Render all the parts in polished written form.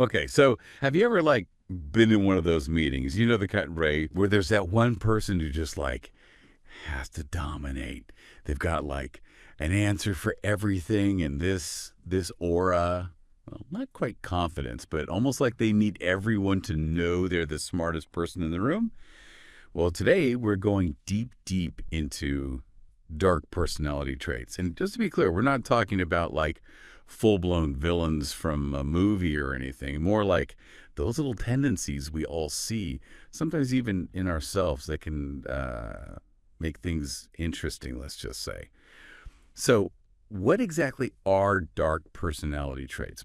Okay, so have you ever like been in one of those meetings? You know the kind, Ray, where there's that one person who just like has to dominate. They've got like an answer for everything, and this aura, well, not quite confidence, but almost like they need everyone to know they're the smartest person in the room. Well, today we're going deep, deep into dark personality traits. And just to be clear, we're not talking about like full-blown villains from a movie or anything, more like those little tendencies we all see, sometimes even in ourselves, that can make things interesting, let's just say. So what exactly are dark personality traits?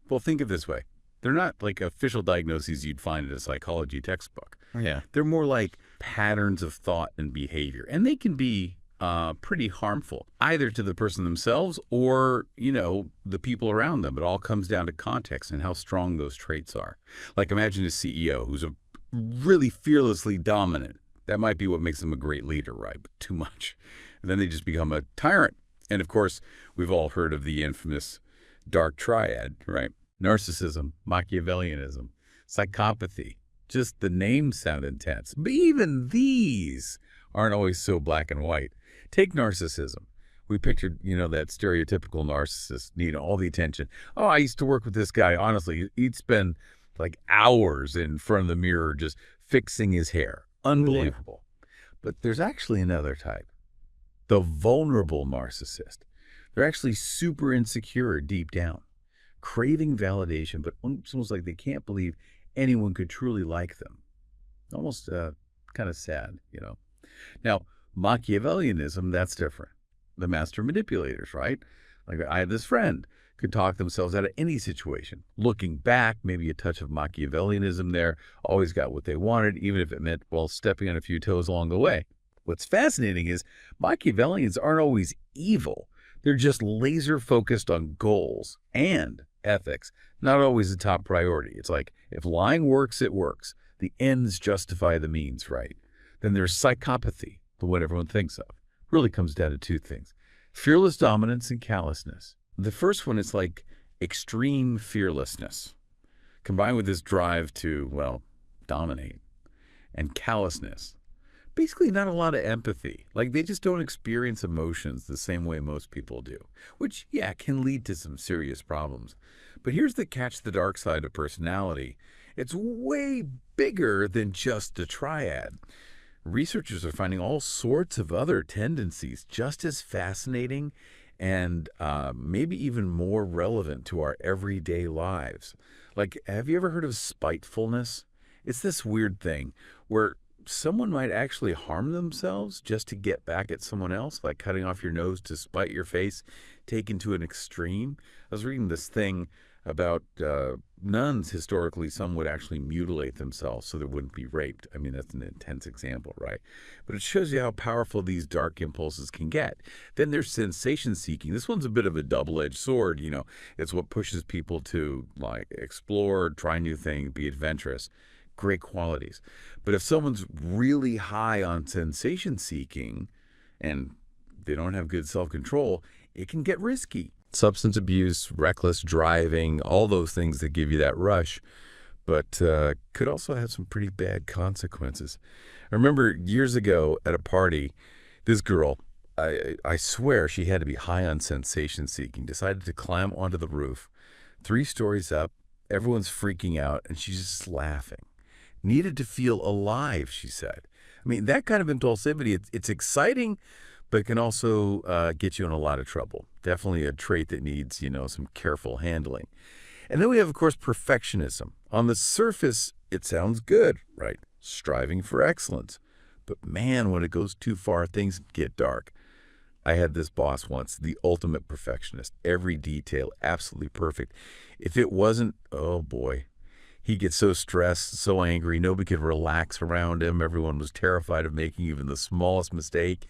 Well, think of it this way. They're not like official diagnoses you'd find in a psychology textbook. Yeah. They're more like patterns of thought and behavior, and they can be pretty harmful, either to the person themselves or, the people around them. It all comes down to context and how strong those traits are. Like imagine a CEO who's a really fearlessly dominant. That might be what makes them a great leader, right? But too much. And then they just become a tyrant. And of course, we've all heard of the infamous dark triad, right? Narcissism, Machiavellianism, psychopathy. Just the names sound intense. But even these aren't always so black and white. Take narcissism. We pictured, that stereotypical narcissist needing all the attention. Oh, I used to work with this guy. Honestly, he'd spend like hours in front of the mirror just fixing his hair. Unbelievable. But there's actually another type, the vulnerable narcissist. They're actually super insecure deep down, craving validation, but it's almost like they can't believe anyone could truly like them. Almost kind of sad, Now, Machiavellianism, that's different. The master manipulators, right? Like I had this friend, could talk themselves out of any situation. Looking back, maybe a touch of Machiavellianism there, always got what they wanted, even if it meant, well, stepping on a few toes along the way. What's fascinating is Machiavellians aren't always evil. They're just laser focused on goals and ethics, not always the top priority. It's like, if lying works, it works. The ends justify the means, right? Then there's psychopathy, the one everyone thinks of. Really comes down to two things: fearless dominance and callousness. The first one is like extreme fearlessness, combined with this drive to, well, dominate, and callousness. Basically not a lot of empathy. Like they just don't experience emotions the same way most people do, which, yeah, can lead to some serious problems. But here's the catch: the dark side of personality. It's way bigger than just a triad. Researchers are finding all sorts of other tendencies just as fascinating and maybe even more relevant to our everyday lives. Like, have you ever heard of spitefulness? It's this weird thing where someone might actually harm themselves just to get back at someone else, like cutting off your nose to spite your face, taken to an extreme. I was reading this thing about nuns. Historically, some would actually mutilate themselves so they wouldn't be raped. I mean, that's an intense example, right? But it shows you how powerful these dark impulses can get. Then there's sensation seeking. This one's a bit of a double-edged sword. It's what pushes people to like explore, try new things, be adventurous. Great qualities. But if someone's really high on sensation seeking and they don't have good self-control, it can get risky. Substance abuse, reckless driving, all those things that give you that rush, but could also have some pretty bad consequences. I remember years ago at a party, this girl, I swear she had to be high on sensation seeking, decided to climb onto the roof, 3 stories up, everyone's freaking out, and she's just laughing. Needed to feel alive, she said. I mean, that kind of impulsivity, it's exciting, but it can also get you in a lot of trouble. Definitely a trait that needs, some careful handling. And then we have, of course, perfectionism. On the surface, it sounds good, right? Striving for excellence. But man, when it goes too far, things get dark. I had this boss once, the ultimate perfectionist. Every detail, absolutely perfect. If it wasn't, oh boy. He'd get so stressed, so angry, nobody could relax around him. Everyone was terrified of making even the smallest mistake.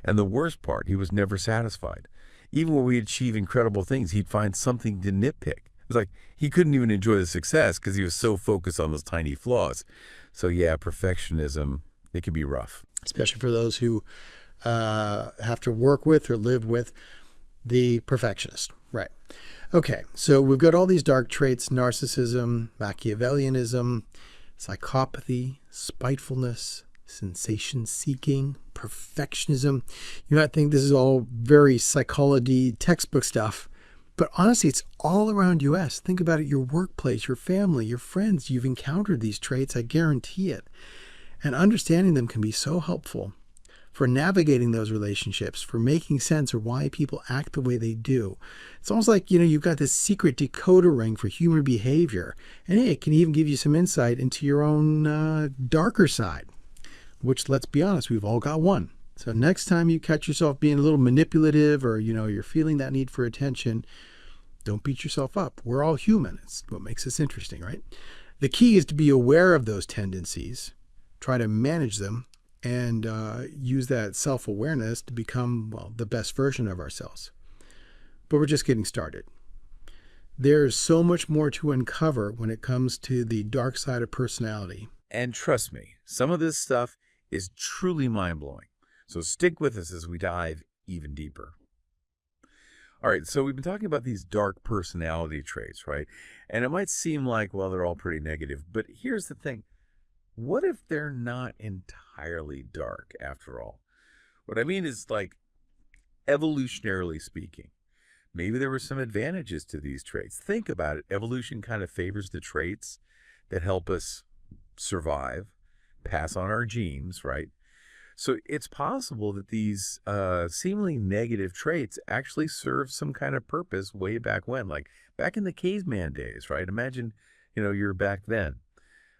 And the worst part, he was never satisfied. Even when we achieve incredible things, he'd find something to nitpick. It's like he couldn't even enjoy the success because he was so focused on those tiny flaws. So yeah, perfectionism, it can be rough. Especially for those who have to work with or live with The perfectionist, right. Okay, so we've got all these dark traits: narcissism, Machiavellianism, psychopathy, spitefulness, sensation-seeking, perfectionism. You might think this is all very psychology textbook stuff, but honestly, it's all around us. Think about it, your workplace, your family, your friends. You've encountered these traits, I guarantee it. And understanding them can be so helpful for navigating those relationships, for making sense of why people act the way they do. It's almost like, you've got this secret decoder ring for human behavior. And hey, it can even give you some insight into your own darker side, which, let's be honest, we've all got one. So next time you catch yourself being a little manipulative, or, you're feeling that need for attention, don't beat yourself up. We're all human. It's what makes us interesting, right? The key is to be aware of those tendencies, try to manage them, and use that self-awareness to become, well, the best version of ourselves. But we're just getting started. There's so much more to uncover when it comes to the dark side of personality. And trust me, some of this stuff is truly mind-blowing. So stick with us as we dive even deeper. All right, so we've been talking about these dark personality traits, right? And it might seem like, well, they're all pretty negative. But here's the thing. What if they're not entirely dark after all? What I mean is, like, evolutionarily speaking, maybe there were some advantages to these traits. Think about it. Evolution kind of favors the traits that help us survive, pass on our genes, right? So it's possible that these seemingly negative traits actually serve some kind of purpose way back when, like back in the caveman days, right? Imagine, you're back then.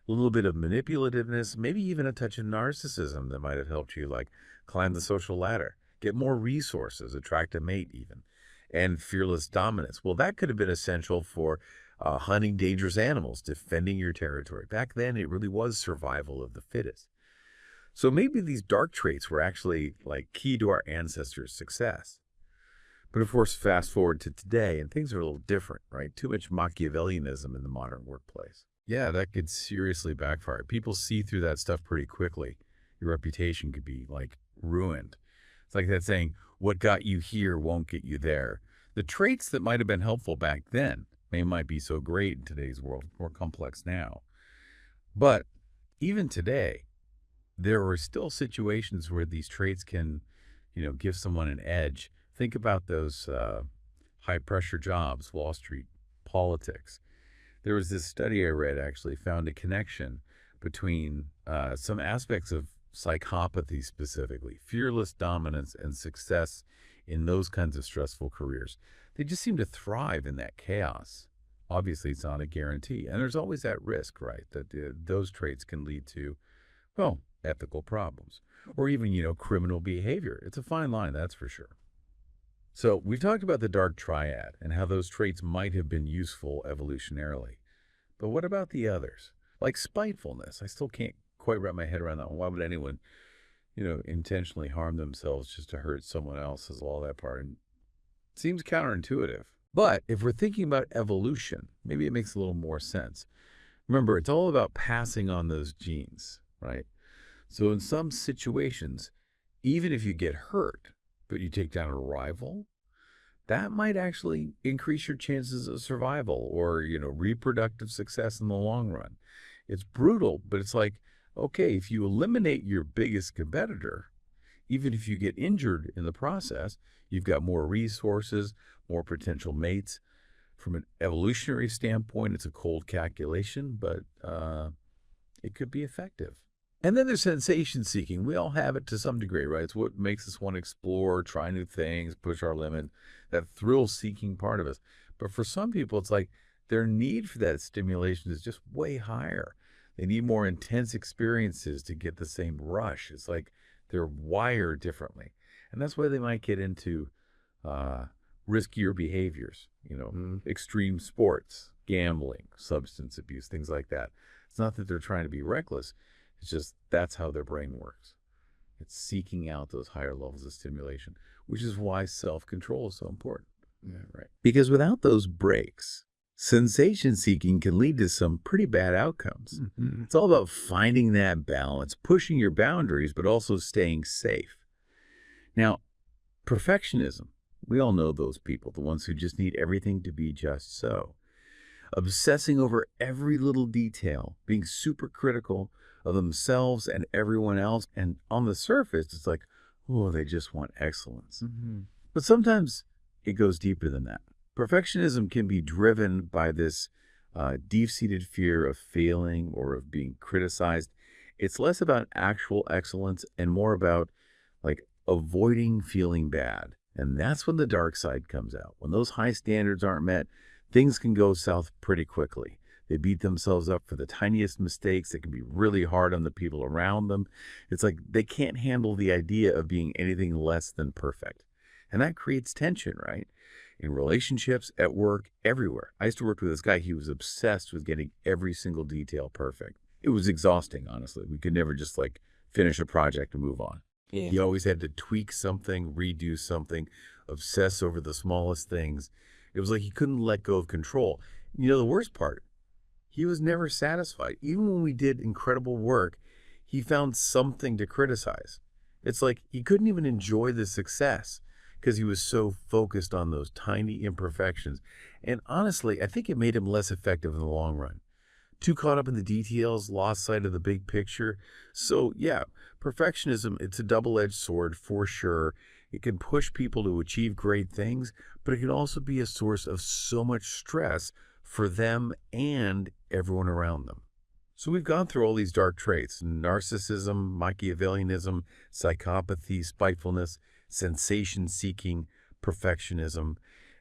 A little bit of manipulativeness, maybe even a touch of narcissism that might have helped you, like, climb the social ladder, get more resources, attract a mate even, and fearless dominance. Well, that could have been essential for hunting dangerous animals, defending your territory. Back then, it really was survival of the fittest. So maybe these dark traits were actually, like, key to our ancestors' success. But of course, fast forward to today, and things are a little different, right? Too much Machiavellianism in the modern workplace. Yeah, that could seriously backfire. People see through that stuff pretty quickly. Your reputation could be, like, ruined. It's like that saying, what got you here won't get you there. The traits that might have been helpful back then might be so great in today's world, more complex now. But even today, there are still situations where these traits can, give someone an edge. Think about those high-pressure jobs, Wall Street, politics. There was this study I read actually found a connection between some aspects of psychopathy specifically, fearless dominance and success in those kinds of stressful careers. They just seem to thrive in that chaos. Obviously, it's not a guarantee. And there's always that risk, right, that those traits can lead to, well, ethical problems or even, criminal behavior. It's a fine line, that's for sure. So we've talked about the dark triad and how those traits might have been useful evolutionarily. But what about the others? Like spitefulness. I still can't quite wrap my head around that one. Why would anyone, intentionally harm themselves just to hurt someone else? Is all that part. And it seems counterintuitive. But if we're thinking about evolution, maybe it makes a little more sense. Remember, it's all about passing on those genes, right? So in some situations, even if you get hurt, but you take down a rival, that might actually increase your chances of survival or, reproductive success in the long run. It's brutal, but it's like, okay, if you eliminate your biggest competitor, even if you get injured in the process, you've got more resources, more potential mates. From an evolutionary standpoint, it's a cold calculation, but it could be effective. And then there's sensation seeking. We all have it to some degree, right? It's what makes us want to explore, try new things, push our limit, that thrill seeking part of us. But for some people, it's like their need for that stimulation is just way higher. They need more intense experiences to get the same rush. It's like they're wired differently. And that's why they might get into riskier behaviors, extreme sports, gambling, substance abuse, things like that. It's not that they're trying to be reckless. It's just that's how their brain works. It's seeking out those higher levels of stimulation, which is why self-control is so important. Yeah, right. Because without those breaks, sensation seeking can lead to some pretty bad outcomes. Mm-hmm. It's all about finding that balance, pushing your boundaries, but also staying safe. Now, perfectionism, We all know those people, the ones who just need everything to be just so. Obsessing over every little detail, being super critical of themselves and everyone else. And on the surface, it's like, oh, they just want excellence. But sometimes it goes deeper than that. Perfectionism can be driven by this deep-seated fear of failing or of being criticized. It's less about actual excellence and more about like avoiding feeling bad. And that's when the dark side comes out. When those high standards aren't met, things can go south pretty quickly. They beat themselves up for the tiniest mistakes. It can be really hard on the people around them. It's like they can't handle the idea of being anything less than perfect. And that creates tension, right? In relationships, at work, everywhere. I used to work with this guy. He was obsessed with getting every single detail perfect. It was exhausting, honestly. We could never just like finish a project and move on. Yeah. He always had to tweak something, redo something, obsess over the smallest things. It was like he couldn't let go of control. You know, the worst part, he was never satisfied. Even when we did incredible work, he found something to criticize. It's like he couldn't even enjoy the success because he was so focused on those tiny imperfections. And honestly, I think it made him less effective in the long run. Too caught up in the details, lost sight of the big picture. So yeah, perfectionism, it's a double-edged sword for sure. It can push people to achieve great things, but it can also be a source of so much stress for them and everyone around them. So we've gone through all these dark traits: narcissism, Machiavellianism, psychopathy, spitefulness, sensation-seeking, perfectionism.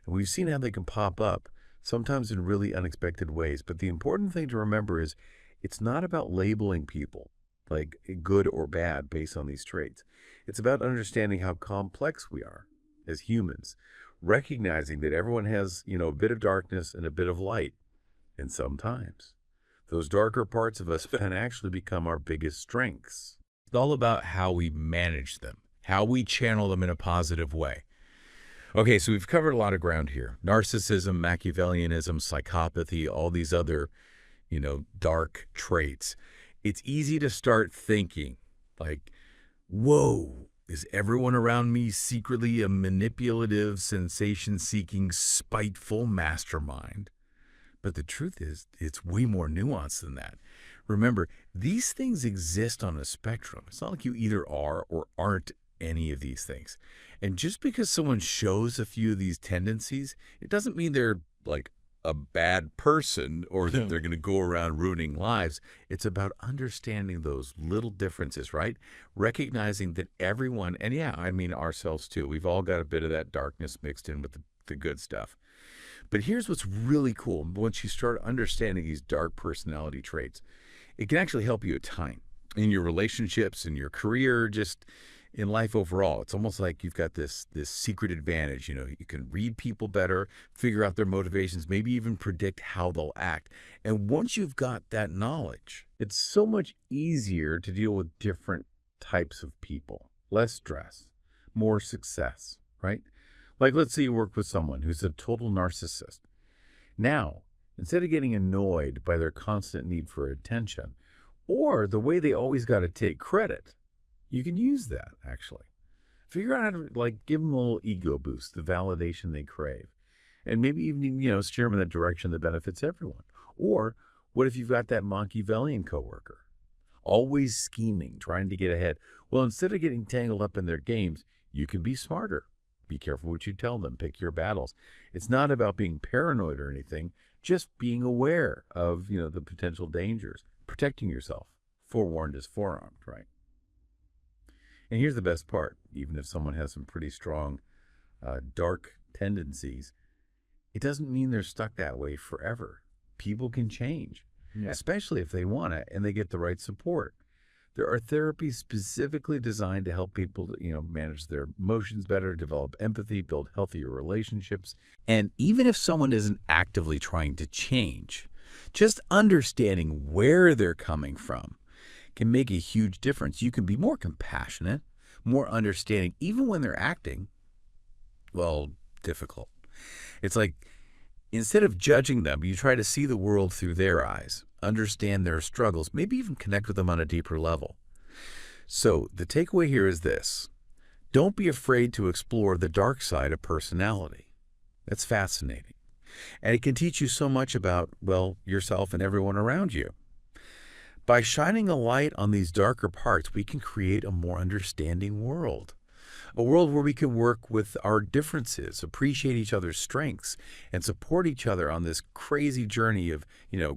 And we've seen how they can pop up, sometimes in really unexpected ways. But the important thing to remember is it's not about labeling people like good or bad based on these traits. It's about understanding how complex we are as humans, recognizing that everyone has, a bit of darkness and a bit of light. And sometimes those darker parts of us can actually become our biggest strengths. It's all about how we manage them, how we channel them in a positive way. Okay, so we've covered a lot of ground here. Narcissism, Machiavellianism, psychopathy, all these other, dark traits. It's easy to start thinking like, whoa, is everyone around me secretly a manipulative, sensation-seeking, spiteful mastermind? But the truth is, it's way more nuanced than that. Remember, these things exist on a spectrum. It's not like you either are or aren't any of these things. And just because someone shows a few of these tendencies, it doesn't mean they're like a bad person or that they're going to go around ruining lives. It's about understanding those little differences, right? Recognizing that everyone, and yeah, I mean ourselves too, we've all got a bit of that darkness mixed in with the good stuff. But here's what's really cool. Once you start understanding these dark personality traits, it can actually help you a ton in your relationships, in your career, just in life overall. It's almost like you've got this secret advantage. You can read people better, figure out their motivations, maybe even predict how they'll act. And once you've got that knowledge, it's so much easier to deal with different types of people. Less stress, more success, right? Like, let's say you work with someone who's a total narcissist. Now, instead of getting annoyed by their constant need for attention or the way they always got to take credit, you can use that, actually. Figure out how to, give them a little ego boost, the validation they crave. And maybe even, steer them in that direction that benefits everyone. Or what if you've got that Machiavellian coworker? Always scheming, trying to get ahead. Well, instead of getting tangled up in their games, you can be smarter. Be careful what you tell them. Pick your battles. It's not about being paranoid or anything, just being aware of, the potential dangers. Protecting yourself. Forewarned is forearmed, right? And here's the best part. Even if someone has some pretty strong dark tendencies, it doesn't mean they're stuck that way forever. People can change, especially if they want it and they get the right support. There are therapies specifically designed to help people, manage their emotions better, develop empathy, build healthier relationships. And even if someone isn't actively trying to change, just understanding where they're coming from can make a huge difference. You can be more compassionate, more understanding, even when they're acting, difficult. It's like, instead of judging them, you try to see the world through their eyes, understand their struggles, maybe even connect with them on a deeper level. So the takeaway here is this: Don't be afraid to explore the dark side of personality. That's fascinating. And it can teach you so much about, well, yourself and everyone around you. By shining a light on these darker parts, we can create a more understanding world. A world where we can work with our differences, appreciate each other's strengths, and support each other on this crazy journey of,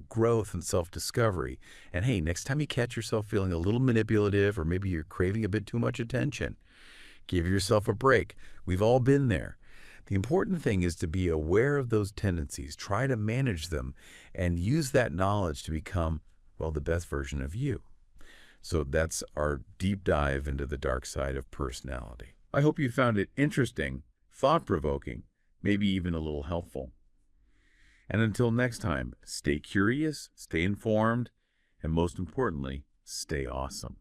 growth and self-discovery. And hey, next time you catch yourself feeling a little manipulative, or maybe you're craving a bit too much attention, give yourself a break. We've all been there. The important thing is to be aware of those tendencies, try to manage them, and use that knowledge to become, well, the best version of you. So that's our deep dive into the dark side of personality. I hope you found it interesting, thought-provoking, maybe even a little helpful. And until next time, stay curious, stay informed, and most importantly, stay awesome.